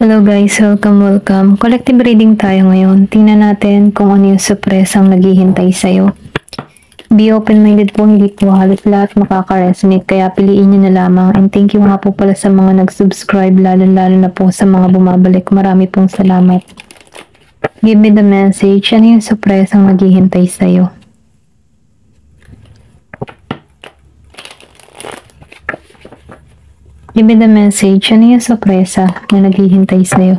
Hello guys, welcome. Collective reading tayo ngayon. Tingnan natin kung ano yung surpresang naghihintay sa'yo. Be open-minded po, hindi po halos lahat makaka-resonate, kaya piliin nyo na lamang. And thank you nga po pala sa mga nag-subscribe, lalo na po sa mga bumabalik. Marami pong salamat. Give me the message. Ano yung surpresang naghihintay sa'yo? Give me the message. Ano yung sorpresa na naghihintay sa'yo?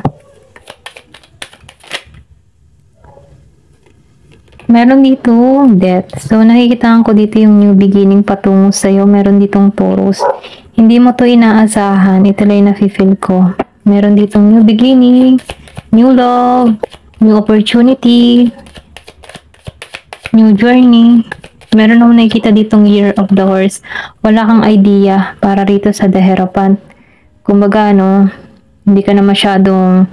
Meron dito death. So, nakikitaan ko dito yung new beginning patungo sa'yo. Meron ditong Taurus. Hindi mo to inaasahan. Ito lang yung nafe-feel ko. Meron ditong new beginning, new love, new opportunity, new journey. Meron akong nakikita ditong Year of the Horse. Wala kang idea para rito sa The Hierophant. Kumbaga, hindi ka na masyadong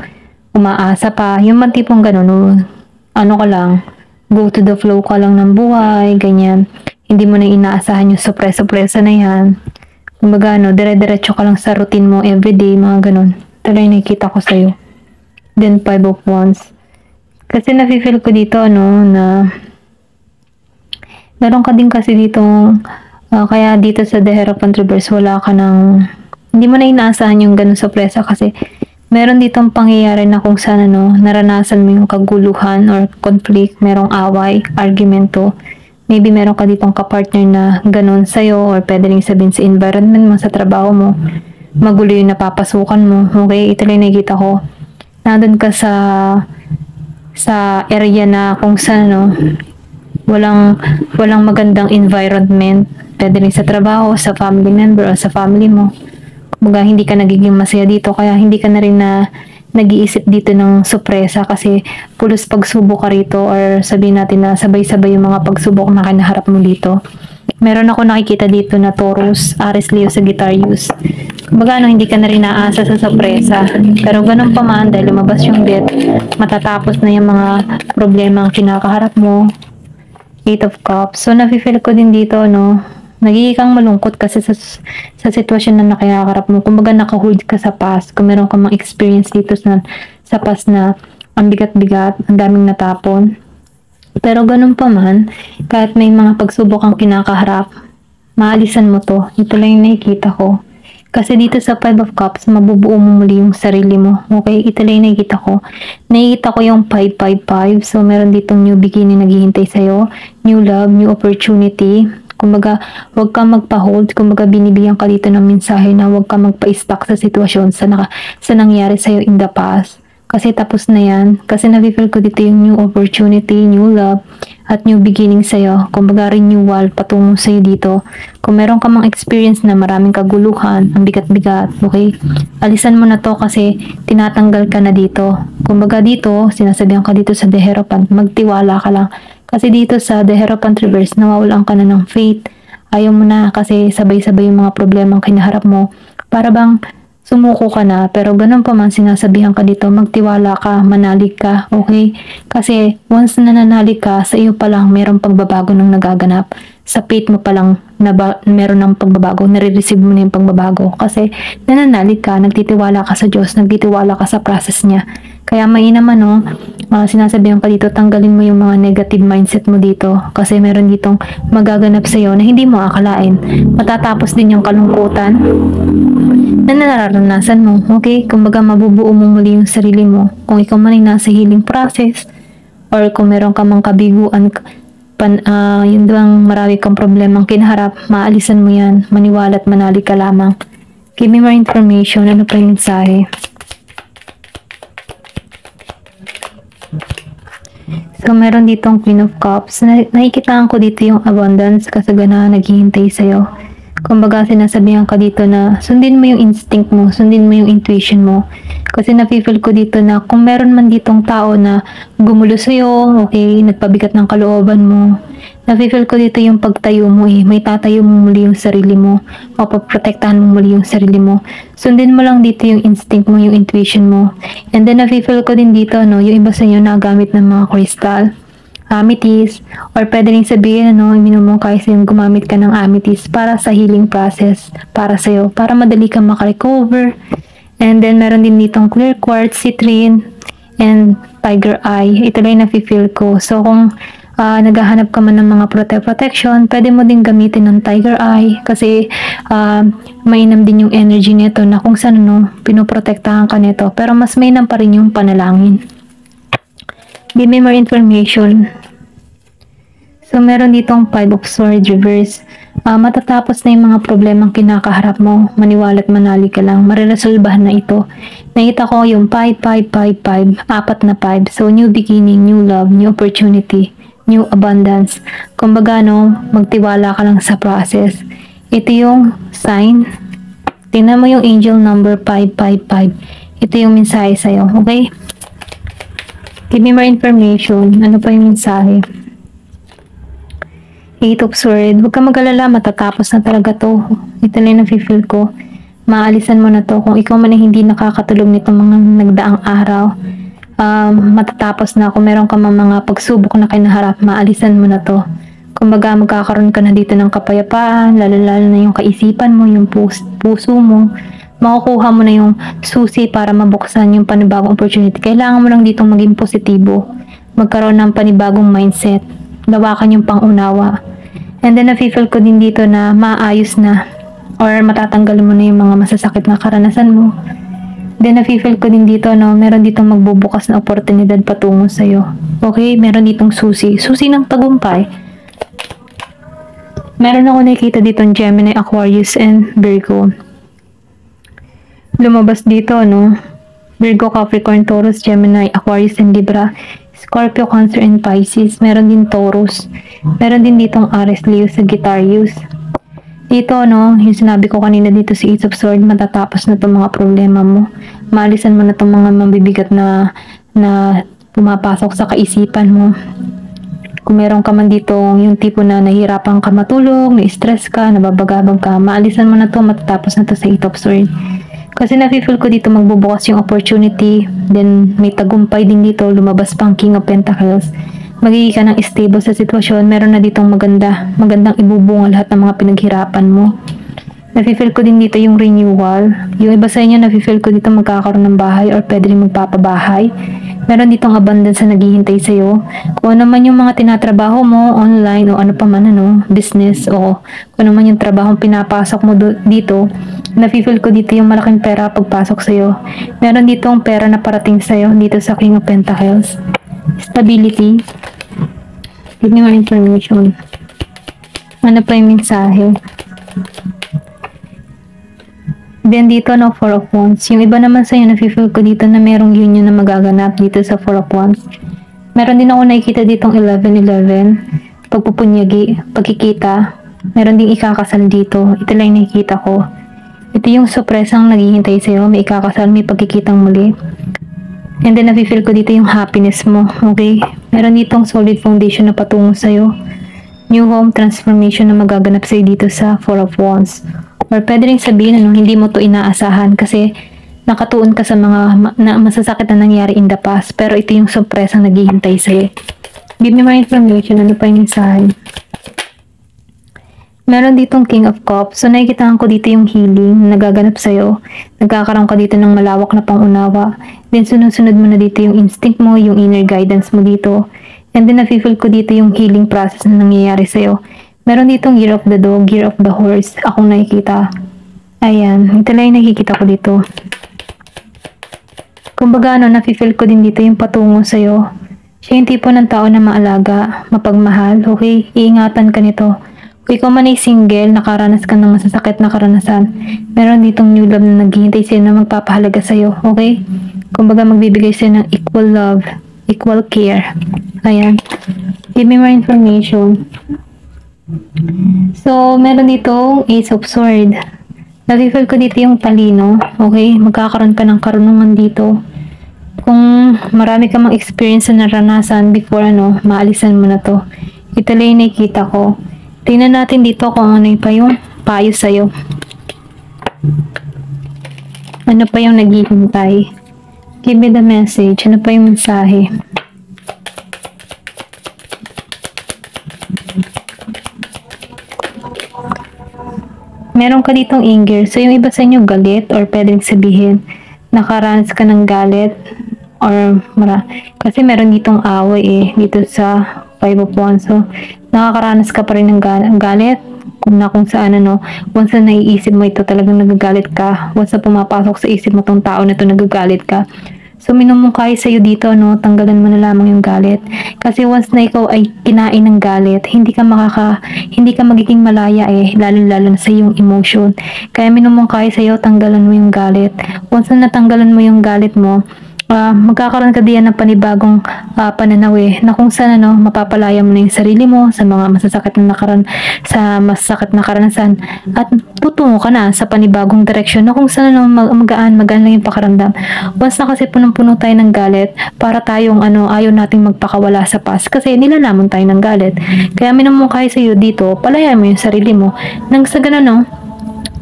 umaasa pa. Yung man tipong ganun, ano ka lang, go to the flow ka lang ng buhay, ganyan. Hindi mo na inaasahan yung surpresa na yan. Kumbaga, dire-diretso ka lang sa routine mo everyday, mga ganun. Ito lang yung nakikita ko sa'yo. Then, 5 of Wands. Kasi nafe-feel ko dito, na meron ka din kasi ditong, kaya dito sa The Hierophant Reverse, wala ka ng, hindi mo na inaasahan yung ganun sorpresa kasi meron ditong pangyayari na kung saan naranasan mo yung kaguluhan or conflict, merong away, argumento. Maybe meron ka ditong kapartner na ganun sa'yo or pwede rin sabihin sa environment mo, sa trabaho mo, magulo yung napapasukan mo. Okay, ito lang nakikita ko. Nandun ka sa area na kung saan, walang magandang environment. Pwede rin sa trabaho, sa family member, o sa family mo. Kumbaga, hindi ka nagiging masaya dito, kaya hindi ka na rin nag-iisip dito ng sorpresa kasi pulos pagsubok ka rito, or sabihin natin na sabay-sabay yung mga pagsubok na kinaharap mo dito. Meron ako nakikita dito na Taurus, Aries, Leo, Sagittarius. Kumbaga, hindi ka na rin naasa sa sorpresa. Pero ganun pa man, dahil lumabas yung death, matatapos na yung mga problema ang kinakaharap mo. 8 of Cups. So, nafe-feel ko din dito, nagiging kang malungkot kasi sa sitwasyon na nakakaharap mo. Kumbaga, nakahold ka sa past. Kung meron ka mang experience dito sa past na ang bigat-bigat, ang daming natapon. Pero ganun pa man, kahit may mga pagsubok kang kinakaharap, maalisan mo to. Ito lang yung nakikita ko. Kasi dito sa 5 of Cups, mabubuo mo muli yung sarili mo. Okay? Ito lang yung nakikita ko. Nakikita ko yung 555. So, meron ditong new beginning naghihintay sa'yo. New love, new opportunity. Kumbaga, huwag kang magpa-hold. Kumbaga, binibigyan ka dito ng mensahe na huwag kang magpa-stuck sa sitwasyon sa nangyari sa'yo in the past. Kasi tapos na yan. Kasi nafe-feel ko dito yung new opportunity, new love, at new beginning sa'yo. Kumbaga, renewal patungo sa'yo dito. Kung meron ka mang experience na maraming kaguluhan, ang bigat-bigat, okay? Alisan mo na to kasi tinatanggal ka na dito. Kumbaga dito, sinasabihan ka dito sa The Hierophant, magtiwala ka lang. Kasi dito sa The Hierophant Reverse, nawawalan ka na ng faith. Ayaw mo na kasi sabay-sabay yung mga problemang kinaharap mo. Para bang sumuko ka na, pero ganun pa man sinasabihan ka dito, magtiwala ka, manalig ka, okay? Kasi once na nanalig ka, sa iyo pa lang merong pagbabago nang nagaganap. Sa faith mo pa lang meron ng pagbabago, nare-receive mo na yung pagbabago. Kasi nananalig ka, nagtitiwala ka sa Diyos, nagtitiwala ka sa process niya. Kaya mainam sinasabihan ka dito, tanggalin mo yung mga negative mindset mo dito. Kasi meron ditong magaganap sa iyo na hindi mo akalain. Matatapos din yung kalungkutan na nararanasan mo. Okay? Kumbaga, mabubuo mo muli yung sarili mo. Kung ikaw man ay nasa healing process, or kung meron ka mang kabiguan, yun doang marami kang problemang kinaharap, maalisan mo yan. Maniwala at manalig ka lamang. Give me more information. Ano pa yung mensahe? So, meron ditong Queen of Cups. Nakikitaan ko dito yung abundance, kasaganahan naghihintay sa'yo. Kumbaga, sinasabihan ka dito na sundin mo yung instinct mo, sundin mo yung intuition mo. Kasi nafe-feel ko dito na kung meron man ditong tao na gumulo sa'yo, okay, nagpabigat ng kalooban mo, nafe-feel ko dito yung pagtayo mo may tatayo mo muli yung sarili mo, o paprotektahan mo muli yung sarili mo. Sundin mo lang dito yung instinct mo, yung intuition mo. And then nafe-feel ko din dito, yung iba sa inyo nagamit ng mga crystal, amethyst, or pwede rin sabihin, minumungkay sa'yo gumamit ka ng amethyst para sa healing process, para sa'yo, para madali kang makarecover, And then, meron din ditong clear quartz, citrine, and tiger eye. Ito lang yung nafe-feel ko. So, kung naghahanap ka man ng mga protection, pwede mo din gamitin ng tiger eye kasi mainam din yung energy nito na kung saan pinoprotektahan ka nito. Pero mas mainam pa rin yung panalangin. Give me more information. So, meron ditong 5 of Swords reverse. Matatapos na yung mga problemang kinakaharap mo. Maniwala at manali ka lang. Mariresolbahan na ito. Nakita ko yung 5, 5, 5, 5. 4 na 5. So, new beginning, new love, new opportunity, new abundance. Kumbaga, magtiwala ka lang sa process. Ito yung sign. Tingnan mo yung angel number 555. Ito yung mensahe sa'yo. Okay? Give me more information. Ano pa yung mensahe? 8 of Swords. Huwag ka mag-alala, matatapos na talaga to. Ito lang nafe-feel ko. Maalisan mo na to. Kung ikaw man ay hindi nakakatulog nitong mga nagdaang araw, matatapos na. Kung meron ka mga pagsubok na kinaharap, maalisan mo na to. Kumbaga, magkakaroon ka na dito ng kapayapaan, lalo-lalo na yung kaisipan mo, yung puso mo. Makukuha mo na yung susi para mabuksan yung panibagong opportunity. Kailangan mo lang ditong maging positibo. Magkaroon ng panibagong mindset. Lawakan yung pangunawa. And then, nafe-feel ko din dito na maayos na or matatanggal mo na yung mga masasakit na karanasan mo. Then, nafe-feel ko din dito, meron ditong magbubukas na oportunidad patungo sa'yo. Okay? Meron ditong susi. Susi ng tagumpay. Meron ako nakikita ditong Gemini, Aquarius, and Virgo. Lumabas dito, Virgo, Capricorn, Taurus, Gemini, Aquarius, and Libra. Scorpio, Cancer, and Pisces. Meron din Taurus. Meron din ditong Aries, Leo, Sagittarius. Dito, yung sinabi ko kanina dito si Ace of Swords, matatapos na itong mga problema mo. Maalisan mo na itong mga mabibigat na pumapasok sa kaisipan mo. Kung meron ka man dito yung tipo na nahihirapan ka matulog, na-stress ka, nababagabag ka, maalisan mo na to, matatapos na to sa 8 of Swords. Kasi nafe-feel ko dito magbubukas yung opportunity, then may tagumpay din dito, lumabas pang King of Pentacles. Magiging ka ng stable sa sitwasyon, meron na ditong magandang ibubunga lahat ng mga pinaghirapan mo. Nafe-feel ko din dito yung renewal. Yung iba sa inyo, nafe-feel ko dito magkakaroon ng bahay or pwede rin magpapabahay. Meron ditong abundance na naghihintay sa'yo. Kung ano man yung mga tinatrabaho mo online o ano pa man, business o kung ano man yung trabaho pinapasok mo dito, nafe-feel ko dito yung malaking pera pagpasok sa'yo. Meron ditong pera na parating sa'yo dito sa King of Pentacles. Stability. Give me more information. Ano pa yung mensahe? Then dito, 4 of Wands. Yung iba naman sa'yo, nafe-feel ko dito na merong union na magaganap dito sa 4 of Wands. Meron din ako nakikita ditong 11-11. Pagpupunyagi, pagkikita. Meron ding ikakasal dito. Ito lang yung nakikita ko. Ito yung sorpresang naghihintay sa'yo. May ikakasal, may pagkikitang muli. And then, nafe-feel ko dito yung happiness mo. Okay? Meron ditong solid foundation na patungo sa'yo. New home transformation na magaganap sa'yo dito sa 4 of Wands. Or pwede rin sabihin, hindi mo to inaasahan kasi nakatuon ka sa mga masasakit na nangyari in the past. Pero ito yung sorpresang naghihintay sa'yo. Give me more information. Ano pa yung mensahe? Meron ditong King of Cups. So, nakikita ko dito yung healing na nagaganap sa'yo. Nagkakaroon ka dito ng malawak na pangunawa. Then, sunod-sunod mo na dito yung instinct mo, yung inner guidance mo dito. And then, nafe-feel ko dito yung healing process na nangyayari sa'yo. Meron ditong Year of the Dog, Year of the Horse. Akong nakikita. Ayan. Ito lang yung nakikita ko dito. Kumbaga, nafe-feel ko din dito yung patungo sa'yo. Siya yung tipo ng tao na maalaga, mapagmahal. Okay? Iingatan ka nito. Kung ikaw man ay single, nakaranas ka ng masasakit na karanasan, meron ditong new love na naghihintay sa'yo na magpapahalaga sa'yo. Okay? Kumbaga, magbibigay sa'yo ng equal love, equal care. Ayan. Give me more information. So, meron dito Ace of Swords. Nafe-feel ko dito yung talino. Okay? Magkakaroon ka ng karunungan dito. Kung marami ka mang experience na naranasan before, maalisan mo na to. Ito lang yung nakikita ko. Tingnan natin dito kung ano pa yung payo sa'yo. Ano pa yung naghihintay? Give me the message. Ano pa yung mensahe? Meron ka ditong anger. So, yung iba sa inyo galit or pwedeng sabihin, nakaranas ka ng galit or kasi meron ditong away dito sa Five of Wands. So nakakaranas ka pa rin ng galit kung saan once na naiisip mo ito, talagang nagagalit ka. Once na pumapasok sa isip mo tong tao na ito, nagagalit ka. So minumungkahi sa'yo dito, tanggalan mo na lamang yung galit. Kasi once na ikaw ay kinain ng galit, hindi ka magiging malaya lalo-lalo na sa iyong emotion. Kaya minumungkahi sa'yo, tanggalan mo yung galit. Once na natanggalan mo yung galit mo, magkakaroon ka diyan ng panibagong pananaw na kung saan mapapalaya mo na yung sarili mo sa mga masasakit na karanasan at tutungo ka na sa panibagong direksyon na kung saan magaan lang yung pakaramdam. Once na kasi punong-puno tayo ng galit, para tayong ayaw nating magpakawala sa past kasi nilalamon tayo ng galit. Kaya minumungkahi sa iyo dito, palayain mo yung sarili mo nang sa ganun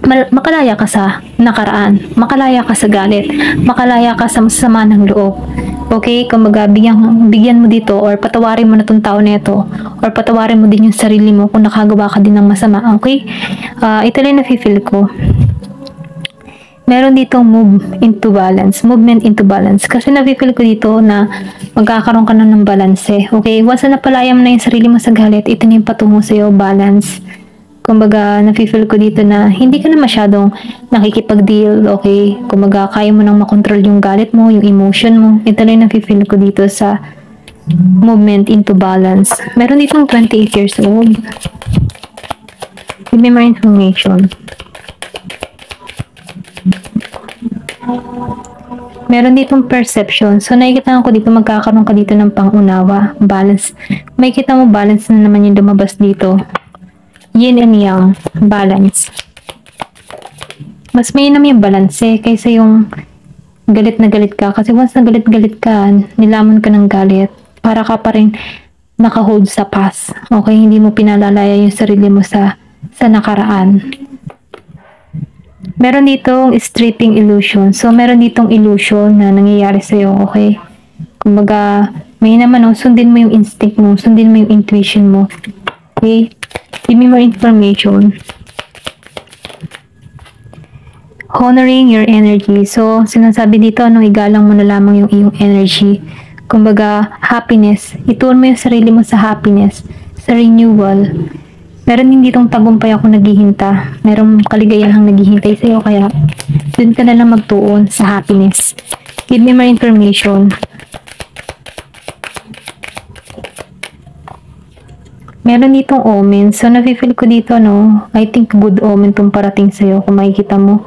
makalaya ka sa nakaraan, makalaya ka sa galit, makalaya ka sa masama ng loob. Okay? Kumbaga, bigyan mo dito or patawarin mo na tong tao na ito or patawarin mo din yung sarili mo kung nakagawa ka din ng masama. Okay? Ito lang nafe-feel ko. Meron ditong movement into balance. Kasi nafe-feel ko dito na magkakaroon ka na ng balance. Okay? Once na napalaya mo na yung sarili mo sa galit, ito na yung patungo sa'yo, balance. Kumbaga, nafe-feel ko dito na hindi ka na masyadong nakikipag-deal, okay? Kumbaga, kaya mo nang makontrol yung galit mo, yung emotion mo. Ito lang nafe-feel ko dito sa movement into balance. Meron ditong 28 years old. Give me more information. Meron ditong perception. So, nakikita ko dito, magkakaroon ka dito ng pangunawa, balance. May kita mo, balance na naman yung lumabas dito. Yin and yang, balance. Mas mainam yung balance kaysa yung galit na galit ka. Kasi once na galit ka, nilamon ka ng galit, para ka pa rin nakahold sa past. Okay, hindi mo pinalalaya yung sarili mo sa nakaraan. Meron ditong stripping illusion. So, meron ditong illusion na nangyayari sa'yo, okay? Kumbaga, may naman sundin mo yung instinct mo, sundin mo yung intuition mo. Okay? Give me more information. Honoring your energy. So, sinasabi dito, igalang mo na lamang yung iyong energy. Kumbaga, happiness. Ituon mo yung sarili mo sa happiness, sa renewal. Meron din ditong tagumpay ako naghihinta. Merong kaligayahang naghihintay sa'yo, kaya dun ka na lang magtuon sa happiness. Give me more information. Meron ditong omen. So, nafe-feel ko dito, I think good omen tong parating sa'yo. Kung makikita mo,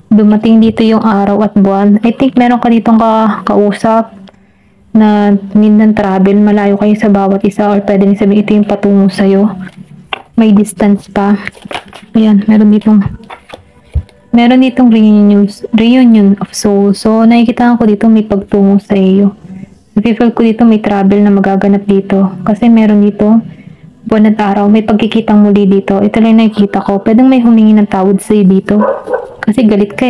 dumating dito yung araw at buwan. I think meron ka ditong kausap na need ng travel. Malayo kayo sa bawat isa or pwede rin sabihin ito yung patungo sa'yo. May distance pa. Ayan, meron ditong reunion of souls. So, nakikita ko dito may pagtungo sa iyo. Nafe-feel ko dito may travel na magaganap dito. Kasi meron dito buwan at araw, may pagkikitang muli dito. Ito lang nakikita ko. Pwedeng may humingi ng tawad sa'yo dito. Kasi galit ka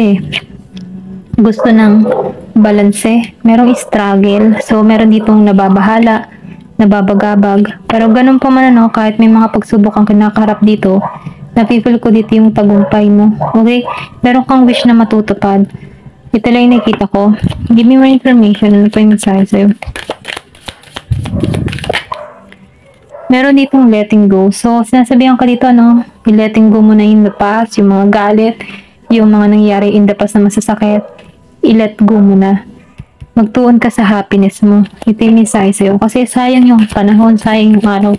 Gusto ng balance. Merong struggle. So, meron ditong nababahala, nababagabag. Pero ganun pa man kahit may mga pagsubok ang kinakaharap dito, nafe-feel ko dito yung tagumpay mo. Okay? Meron kang wish na matutupad. Ito lang nakikita ko. Give me more information. Ano pa yung mensahe sa'yo? Meron ditong letting go. So, sinasabihan ka dito, i-letting go mo na in the past, yung mga galit, yung mga nangyari in the past na masasakit, i-let go mo na. Magtuon ka sa happiness mo. Ito yung mensahe sa'yo. Kasi sayang yung panahon, sayang yung araw.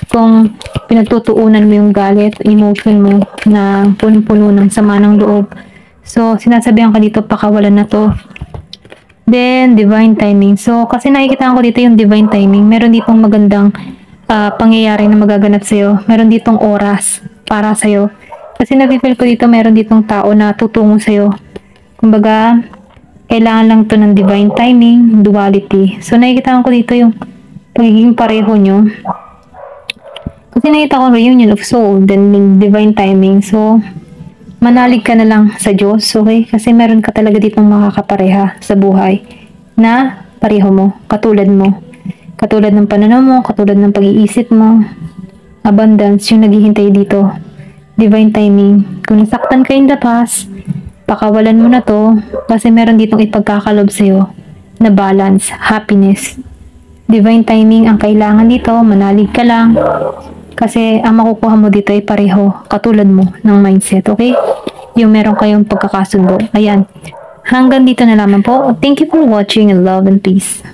Kung pinagtutuunan mo yung galit, emotion mo na puno-puno ng sama ng loob. So, sinasabihan ka dito, pakawalan na to. Then, divine timing. So, kasi nakikita ko dito yung divine timing. Meron ditong magandang pangyayari na magaganap sa'yo. Meron ditong oras para sa'yo. Kasi nafe-feel ko dito, meron ditong tao na tutungo sa'yo. Kumbaga, kailangan lang to ng divine timing, duality. So, nakikita ko dito yung pagiging pareho nyo. Kasi nakita ko reunion of soul, then divine timing. So, manalig ka na lang sa Diyos, okay? Kasi meron ka talaga ditong makakapareha sa buhay na pareho mo, katulad mo. Katulad ng pananaw mo, katulad ng pag-iisip mo, abundance yung naghihintay dito. Divine timing. Kung nasaktan ka in the past, Pakawalan mo na to kasi meron ditong ipagkakalob sa'yo na balance, happiness. Divine timing ang kailangan dito, manalig ka lang. Kasi ang makukuha mo dito ay pareho, katulad mo ng mindset, okay? Yung meron kayong pagkakasundo. Ayan. Hanggang dito na lamang po. Thank you for watching and love and peace.